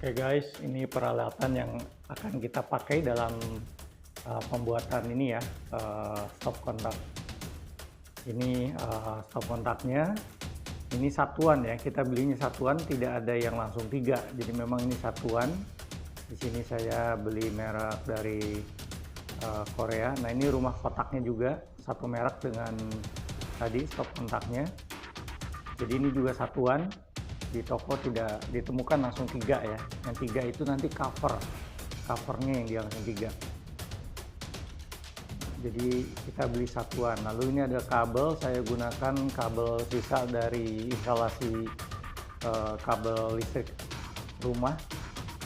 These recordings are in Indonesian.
Oke guys, ini peralatan yang akan kita pakai dalam pembuatan ini ya, stop kontak. Ini stop kontaknya, ini satuan ya, kita belinya satuan, tidak ada yang langsung 3. Jadi memang ini satuan. Di sini saya beli merek dari Korea. Nah ini rumah kotaknya juga satu merek dengan tadi stop kontaknya. Jadi ini juga satuan. Di toko tidak ditemukan langsung 3 ya. Yang 3 itu nanti covernya yang dia langsung 3. Jadi kita beli satuan. Lalu ini ada kabel, saya gunakan kabel sisa dari instalasi kabel listrik rumah.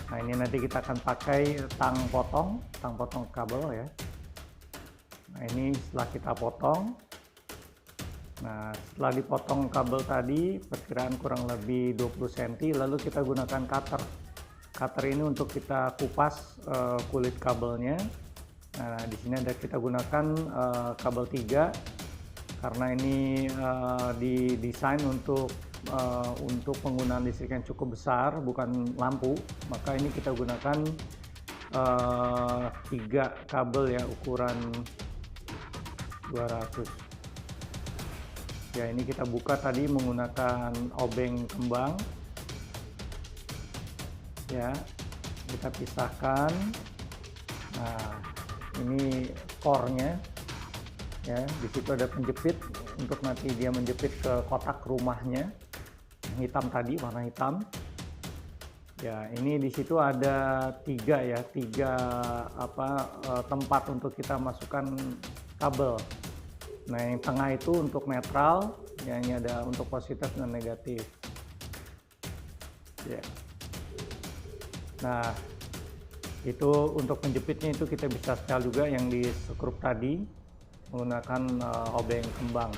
Nah ini nanti kita akan pakai tang potong kabel ya. Nah ini setelah kita potong, nah setelah dipotong kabel tadi perkiraan kurang lebih 20 cm, lalu kita gunakan cutter ini untuk kita kupas kulit kabelnya. Nah di sini ada kita gunakan kabel 3 karena ini didesain untuk penggunaan listrik yang cukup besar, bukan lampu, maka ini kita gunakan 3 kabel ya, ukuran 200. Ya ini kita buka tadi menggunakan obeng kembang ya, kita pisahkan. Nah ini core-nya ya, di situ ada penjepit untuk nanti dia menjepit ke kotak rumahnya yang hitam tadi, warna hitam ya. Ini di situ ada 3 ya, 3 tempat untuk kita masukkan kabel. Nah yang tengah itu untuk netral, yang ini ada untuk positif dan negatif ya. Nah itu untuk penjepitnya itu kita bisa setel juga yang di skrup tadi menggunakan obeng kembang.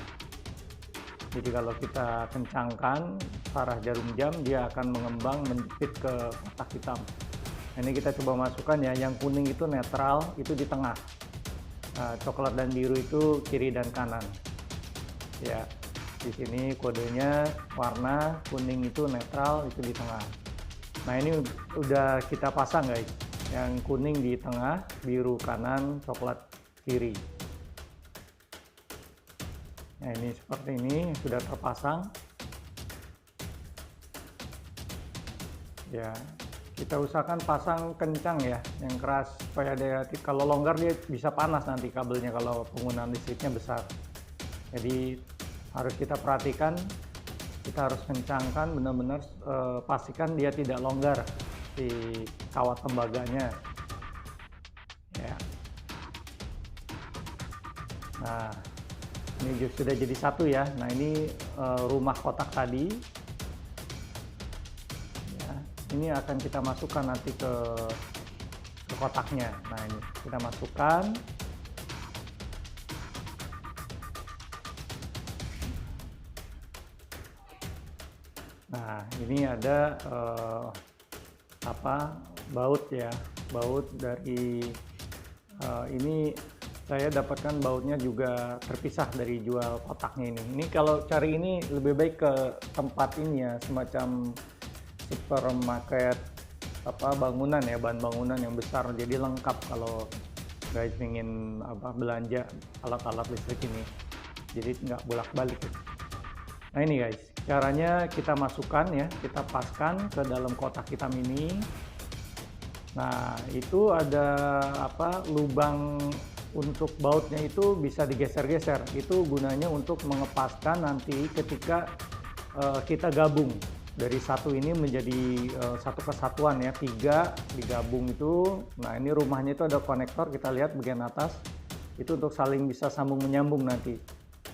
Jadi kalau kita kencangkan arah jarum jam, dia akan mengembang menjepit ke kotak hitam. Nah, ini kita coba masukkan ya, yang kuning itu netral, itu di tengah. Coklat dan biru itu kiri dan kanan ya. Di sini kodenya warna kuning itu netral, itu di tengah. Nah ini udah kita pasang guys, yang kuning di tengah, biru kanan, coklat kiri. Nah ini seperti ini sudah terpasang ya. Kita usahakan pasang kencang ya, yang keras, supaya dia, kalau longgar dia bisa panas nanti kabelnya kalau penggunaan listriknya besar. Jadi harus kita perhatikan, kita harus kencangkan benar-benar, pastikan dia tidak longgar di kawat tembaganya ya. Nah ini sudah jadi satu ya. Nah ini rumah kotak tadi. Ini akan kita masukkan nanti ke kotaknya. Nah ini kita masukkan. Nah ini ada baut ya, baut dari ini saya dapatkan bautnya juga terpisah dari jual kotaknya ini. Ini kalau cari ini lebih baik ke tempat ini ya, semacam supermarket bangunan ya, bahan bangunan yang besar, jadi lengkap kalau guys ingin belanja alat-alat listrik ini, jadi nggak bolak-balik. Nah ini guys caranya, kita masukkan ya, kita paskan ke dalam kotak hitam ini. Nah itu ada lubang untuk bautnya, itu bisa digeser-geser, itu gunanya untuk mengepaskan nanti ketika kita gabung dari satu ini menjadi satu kesatuan ya, 3 digabung itu. Nah ini rumahnya itu ada konektor, kita lihat bagian atas itu untuk saling bisa sambung menyambung nanti.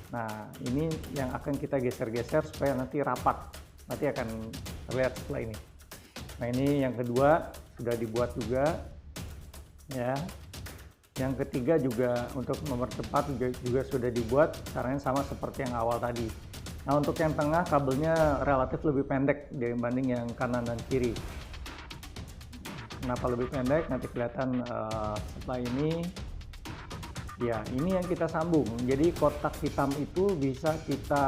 Nah ini yang akan kita geser-geser supaya nanti rapat, nanti akan terlihat setelah ini. Nah ini yang kedua sudah dibuat juga ya. Yang ketiga juga untuk mempercepat juga sudah dibuat, caranya sama seperti yang awal tadi. Nah untuk yang tengah kabelnya relatif lebih pendek dibanding yang kanan dan kiri. Kenapa lebih pendek? Nanti kelihatan setelah ini. Ya, ini yang kita sambung. Jadi kotak hitam itu bisa kita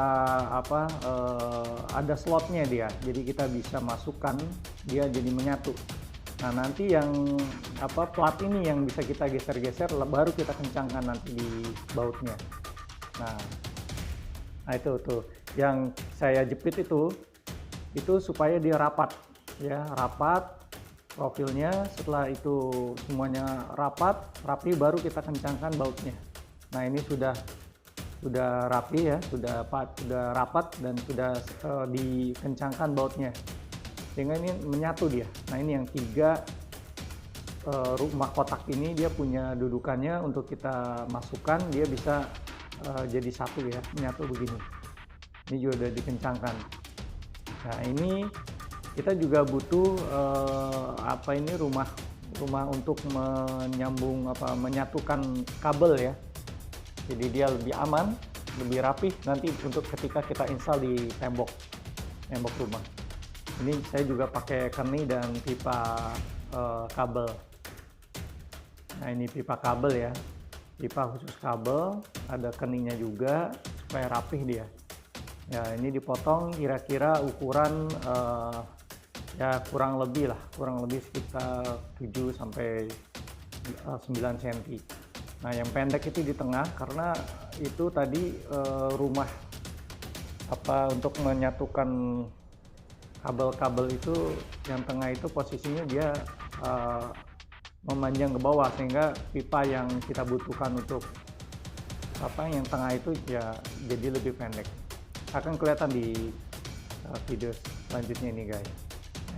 ada slotnya dia. Jadi kita bisa masukkan dia jadi menyatu. Nah, nanti yang plat ini yang bisa kita geser-geser baru kita kencangkan nanti di bautnya. Nah, itu tuh yang saya jepit itu supaya dia rapat ya, rapat profilnya. Setelah itu semuanya rapi baru kita kencangkan bautnya. Nah, ini sudah rapi ya, sudah rapat dan sudah dikencangkan bautnya sehingga ini menyatu dia. Nah, ini yang tiga rumah kotak ini dia punya dudukannya untuk kita masukkan, dia bisa jadi satu ya, menyatu begini. Ini juga udah dikencangkan. Nah, ini kita juga butuh rumah untuk menyatukan kabel ya. Jadi dia lebih aman, lebih rapih nanti untuk ketika kita install di tembok rumah. Ini saya juga pakai keni dan pipa kabel. Nah, ini pipa kabel ya, pipa khusus kabel, ada keninya juga supaya rapih dia. Ya, ini dipotong kira-kira ukuran ya kurang lebih sekitar 7 sampai 9 cm. Nah, yang pendek itu di tengah karena itu tadi rumah untuk menyatukan kabel-kabel itu yang tengah itu posisinya dia memanjang ke bawah sehingga pipa yang kita butuhkan untuk yang tengah itu ya jadi lebih pendek. Akan kelihatan di video selanjutnya ini guys.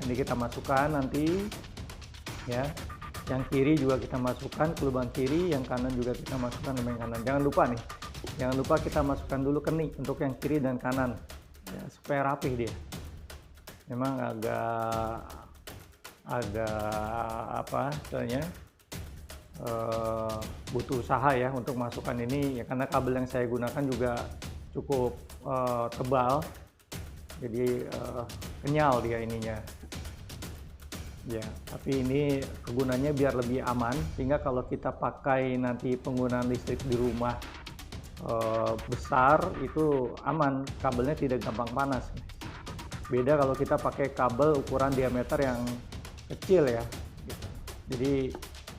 Ini kita masukkan nanti ya, yang kiri juga kita masukkan ke lubang kiri, yang kanan juga kita masukkan lubang kanan. Jangan lupa kita masukkan dulu keni untuk yang kiri dan kanan ya, supaya rapih dia. Memang agak butuh usaha ya untuk masukkan ini ya, karena kabel yang saya gunakan juga cukup tebal, jadi kenyal dia ininya ya. Tapi ini kegunaannya biar lebih aman, sehingga kalau kita pakai nanti penggunaan listrik di rumah besar itu aman, kabelnya tidak gampang panas. Beda kalau kita pakai kabel ukuran diameter yang kecil ya. Jadi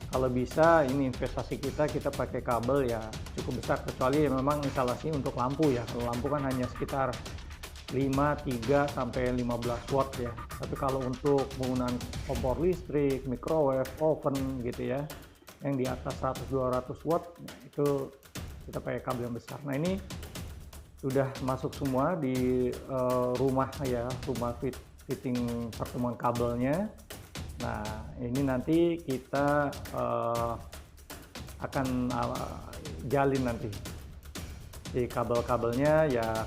kalau bisa ini investasi kita pakai kabel ya cukup besar, kecuali memang instalasi untuk lampu ya. Kalau lampu kan hanya sekitar 3 sampai 15 watt ya. Tapi kalau untuk penggunaan kompor listrik, microwave, oven gitu ya, yang di atas 100-200 watt itu kita pakai kabel yang besar. Nah, ini sudah masuk semua di rumah ya, rumah fitting pertemuan kabelnya. Nah, ini nanti kita akan jalin nanti di kabel-kabelnya ya,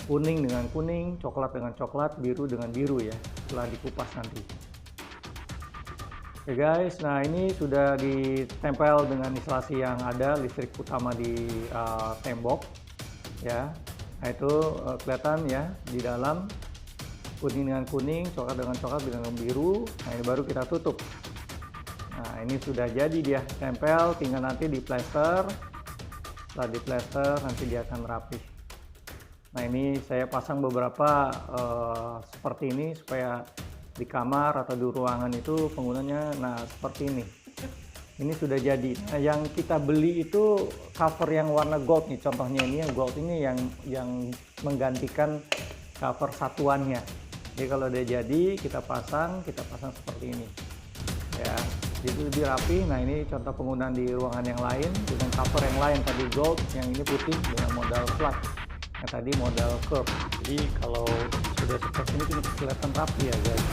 kuning dengan kuning, coklat dengan coklat, biru dengan biru ya, setelah dikupas nanti. Oke guys, nah ini sudah ditempel dengan instalasi yang ada listrik utama di tembok ya. Nah, itu kelihatan ya di dalam, kuning dengan kuning, coklat dengan coklat, biru dengan biru. Nah, ini baru kita tutup. Nah, ini sudah jadi dia tempel, tinggal nanti di plester. Setelah di plester nanti dia akan rapi. Nah, ini saya pasang beberapa seperti ini supaya di kamar atau di ruangan itu penggunanya seperti ini. Ini sudah jadi. Nah, yang kita beli itu cover yang warna gold nih, contohnya ini yang gold ini yang menggantikan cover satuannya. Jadi kalau udah jadi kita pasang seperti ini ya, jadi lebih rapi. Nah, ini contoh penggunaan di ruangan yang lain dengan cover yang lain, tadi gold, yang ini putih dengan model flat, yang tadi model curve. Jadi kalau sudah seperti ini kelihatan rapi ya guys.